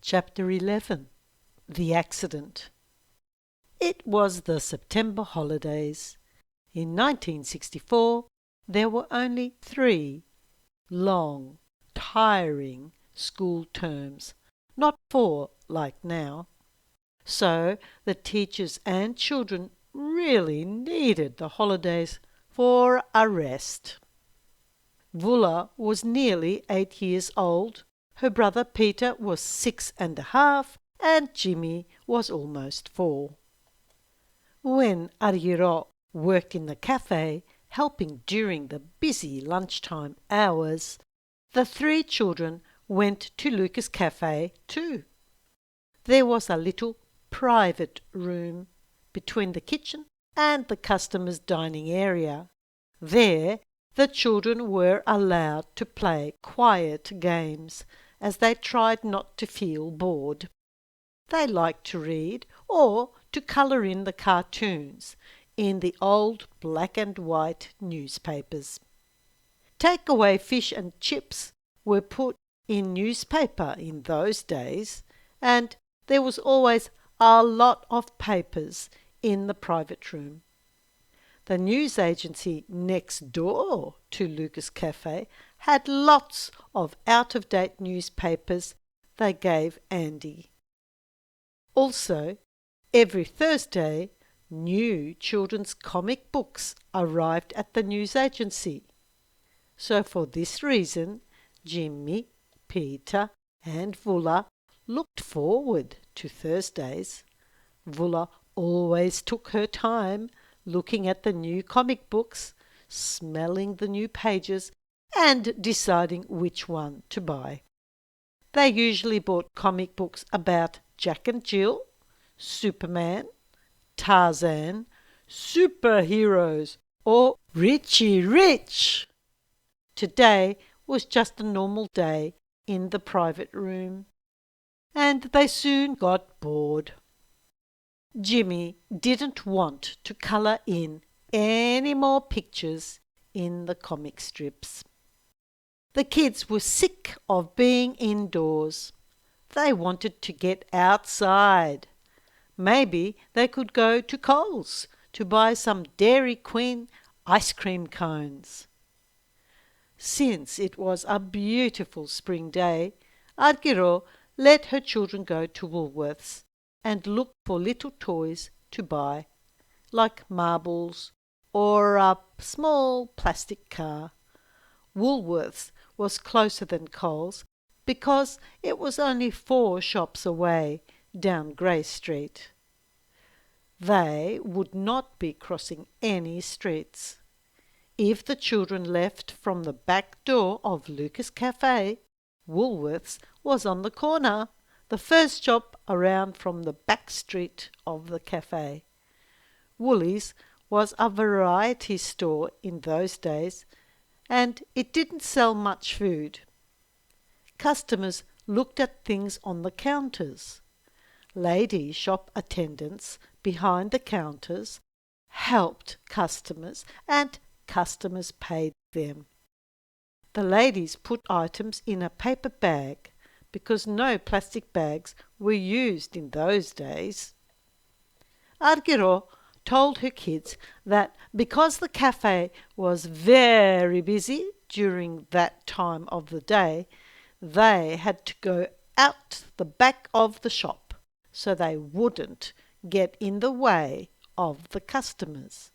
Chapter 11. The Accident. It was the September holidays. In 1964, there were only 3 long, tiring school terms, not 4 like now. So the teachers and children really needed the holidays for a rest. Vula was nearly 8 years old. Her brother Peter was 6.5, and Jimmy was almost 4. When Argiro worked in the cafe, helping during the busy lunchtime hours, the 3 children went to Lucas Cafe too. There was a little private room between the kitchen and the customers' dining area. There, the children were allowed to play quiet games as they tried not to feel bored. They liked to read or to colour in the cartoons in the old black and white newspapers. Takeaway fish and chips were put in newspaper in those days, and there was always a lot of papers in the private room. The news agency next door to Lucas Cafe had lots of out-of-date newspapers they gave Andy. Also, every Thursday, new children's comic books arrived at the news agency. So for this reason, Jimmy, Peter and Vula looked forward to Thursdays. Vula always took her time looking at the new comic books, smelling the new pages and deciding which one to buy. They usually bought comic books about Jack and Jill, Superman, Tarzan, superheroes or Richie Rich. Today was just a normal day in the private room, and they soon got bored. Jimmy didn't want to colour in any more pictures in the comic strips. The kids were sick of being indoors. They wanted to get outside. Maybe they could go to Coles to buy some Dairy Queen ice cream cones. Since it was a beautiful spring day, Argiro let her children go to Woolworths and look for little toys to buy, like marbles or a small plastic car. Woolworths was closer than Coles because it was only 4 shops away down Grey Street. They would not be crossing any streets. If the children left from the back door of Lucas Cafe, Woolworths was on the corner, the first shop around from the back street of the cafe. Woolies was a variety store in those days, and it didn't sell much food. Customers looked at things on the counters. Lady shop attendants behind the counters helped customers, and customers paid them. The ladies put items in a paper bag because no plastic bags were used in those days. Argiro told her kids that because the cafe was very busy during that time of the day, they had to go out the back of the shop so they wouldn't get in the way of the customers.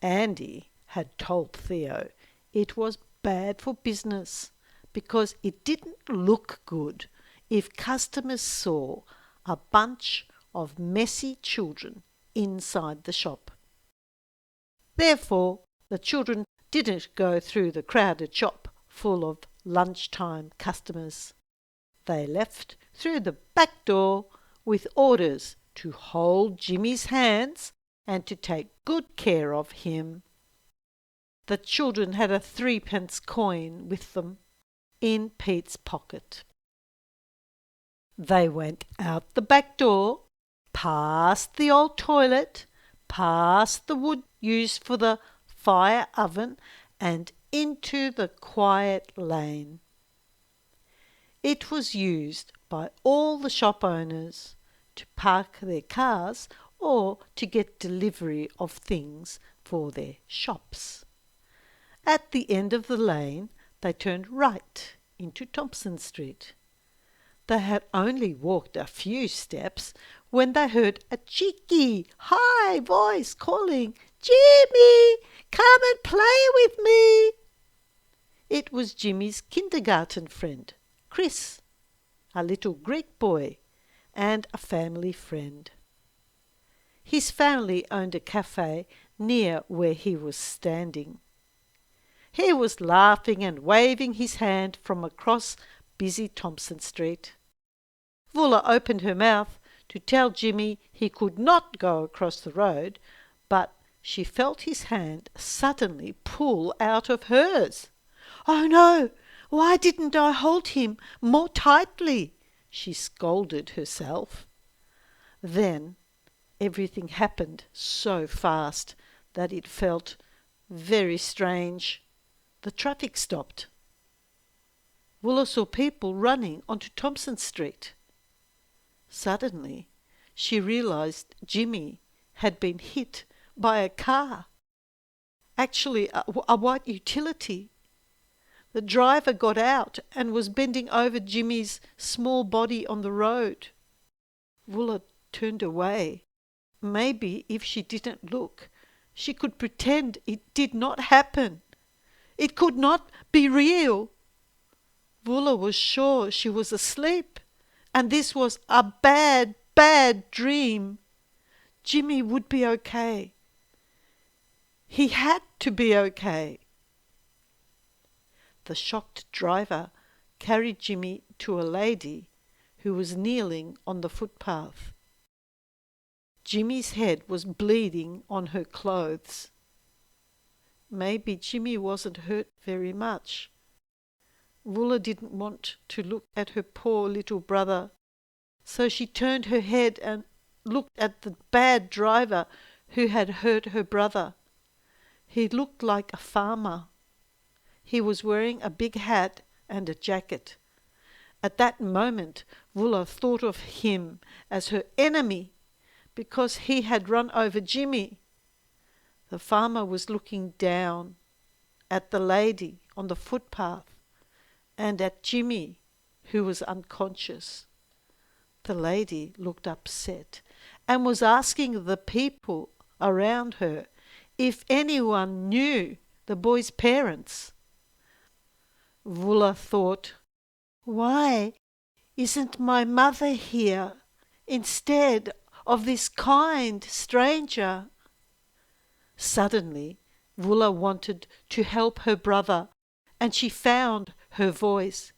Andy had told Theo it was bad for business because it didn't look good if customers saw a bunch of messy children inside the shop. Therefore, the children didn't go through the crowded shop full of lunchtime customers. They left through the back door with orders to hold Jimmy's hands and to take good care of him. The children had a 3-pence coin with them in Pete's pocket. They went out the back door, past the old toilet, past the wood used for the fire oven, and into the quiet lane. It was used by all the shop owners to park their cars or to get delivery of things for their shops. At the end of the lane, they turned right into Thompson Street. They had only walked a few steps when they heard a cheeky, high voice calling, "Jimmy, come and play with me." It was Jimmy's kindergarten friend, Chris, a little Greek boy and a family friend. His family owned a cafe near where he was standing. He was laughing and waving his hand from across busy Thompson Street. Vula opened her mouth to tell Jimmy he could not go across the road, but she felt his hand suddenly pull out of hers. "Oh no! Why didn't I hold him more tightly?" she scolded herself. Then everything happened so fast that it felt very strange. The traffic stopped. Willa saw people running onto Thompson Street. Suddenly, she realized Jimmy had been hit by a car, actually a white utility. The driver got out and was bending over Jimmy's small body on the road. Willa turned away. Maybe if she didn't look, she could pretend it did not happen. It could not be real. Willa was sure she was asleep, and this was a bad, bad dream. Jimmy would be okay. He had to be okay. The shocked driver carried Jimmy to a lady who was kneeling on the footpath. Jimmy's head was bleeding on her clothes. Maybe Jimmy wasn't hurt very much. Willa didn't want to look at her poor little brother, so she turned her head and looked at the bad driver who had hurt her brother. He looked like a farmer. He was wearing a big hat and a jacket. At that moment, Willa thought of him as her enemy because he had run over Jimmy. The farmer was looking down at the lady on the footpath and at Jimmy, who was unconscious. The lady looked upset and was asking the people around her if anyone knew the boy's parents. Willa thought, "Why isn't my mother here instead of this kind stranger?" Suddenly, Willa wanted to help her brother, and she found her voice.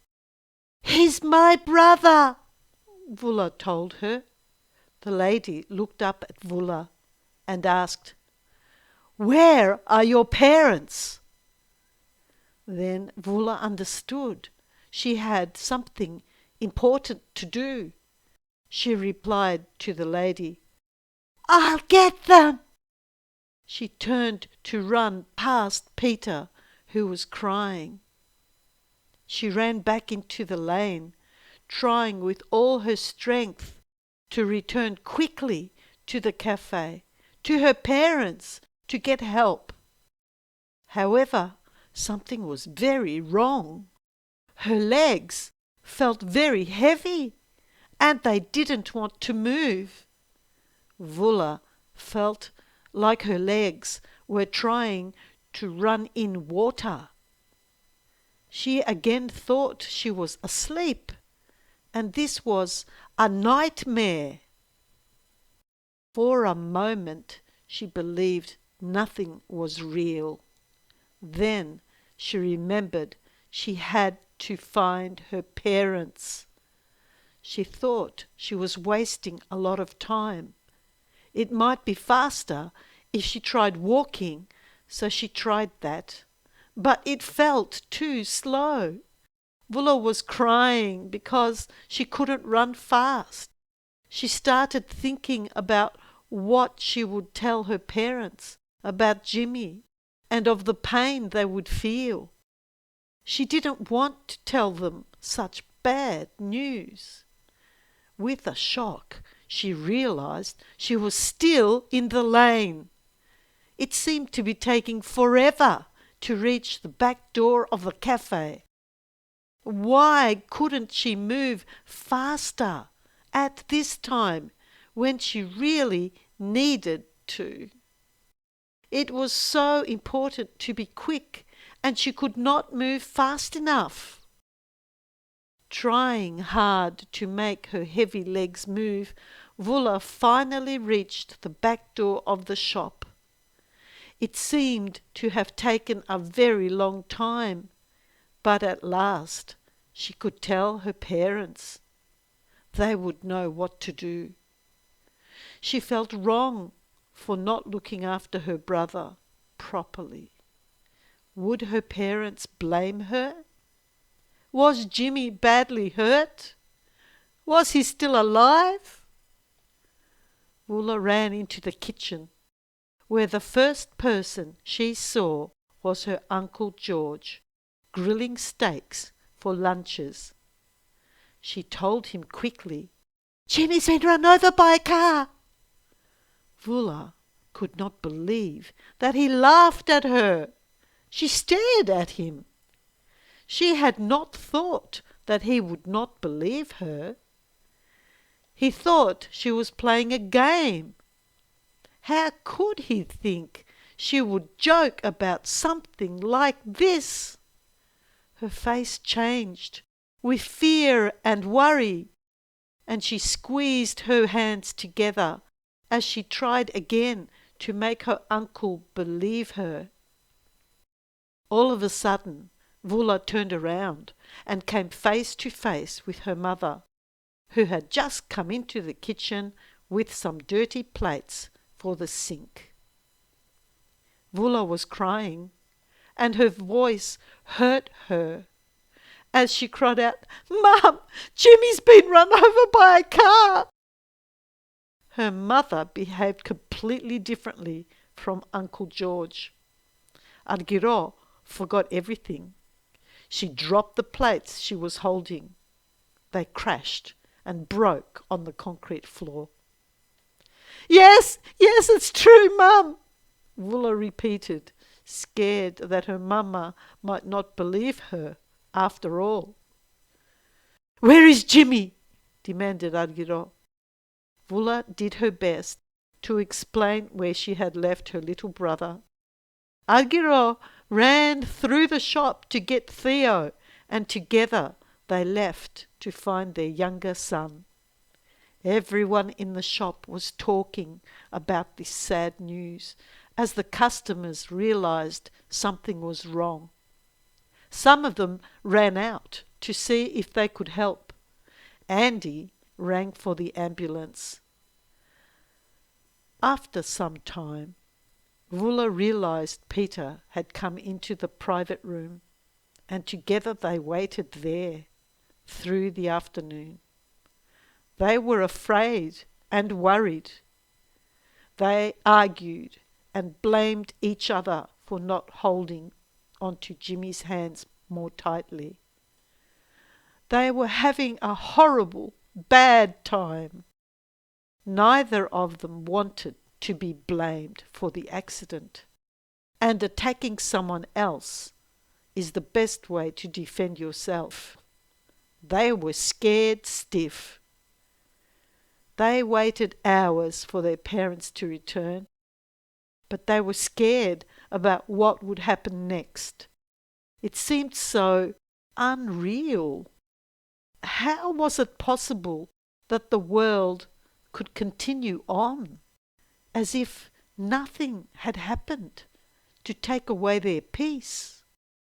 "He's my brother," Willa told her. The lady looked up at Willa and asked, "Where are your parents?" Then Willa understood she had something important to do. She replied to the lady, "I'll get them." She turned to run past Peter, who was crying. She ran back into the lane, trying with all her strength to return quickly to the cafe, to her parents, to get help. However, something was very wrong. Her legs felt very heavy, and they didn't want to move. Willa felt like her legs were trying to run in water. She again thought she was asleep, and this was a nightmare. For a moment she believed nothing was real. Then she remembered she had to find her parents. She thought she was wasting a lot of time. It might be faster if she tried walking, so she tried that. But it felt too slow. Willa was crying because she couldn't run fast. She started thinking about what she would tell her parents about Jimmy and of the pain they would feel. She didn't want to tell them such bad news. With a shock, she realized she was still in the lane. It seemed to be taking forever to reach the back door of the cafe. Why couldn't she move faster at this time when she really needed to? It was so important to be quick, and she could not move fast enough. Trying hard to make her heavy legs move, Vula finally reached the back door of the shop. It seemed to have taken a very long time, but at last she could tell her parents. They would know what to do. She felt wrong for not looking after her brother properly. Would her parents blame her? Was Jimmy badly hurt? Was he still alive? Vula ran into the kitchen, where the first person she saw was her Uncle George, grilling steaks for lunches. She told him quickly, "Jimmy's been run over by a car." Vula could not believe that he laughed at her. She stared at him. She had not thought that he would not believe her. He thought she was playing a game. How could he think she would joke about something like this? Her face changed with fear and worry, and she squeezed her hands together as she tried again to make her uncle believe her. All of a sudden, Vula turned around and came face to face with her mother, who had just come into the kitchen with some dirty plates for the sink. Vula was crying, and her voice hurt her as she cried out, "Mum, Jimmy's been run over by a car." Her mother behaved completely differently from Uncle George. Argiro forgot everything. She dropped the plates she was holding. They crashed and broke on the concrete floor. Yes, it's true, Mum," Vula repeated, scared that her mama might not believe her after all. "Where is Jimmy?" demanded Argiro. Vula did her best to explain where she had left her little brother. Argiro ran through the shop to get Theo, and together they left to find their younger son. Everyone in the shop was talking about this sad news as the customers realized something was wrong. Some of them ran out to see if they could help. Andy rang for the ambulance. After some time, Vula realized Peter had come into the private room, and together they waited there through the afternoon. They were afraid and worried. They argued and blamed each other for not holding onto Jimmy's hands more tightly. They were having a horrible, bad time. Neither of them wanted to be blamed for the accident, and attacking someone else is the best way to defend yourself. They were scared stiff. They waited hours for their parents to return, but they were scared about what would happen next. It seemed so unreal. How was it possible that the world could continue on as if nothing had happened to take away their peace?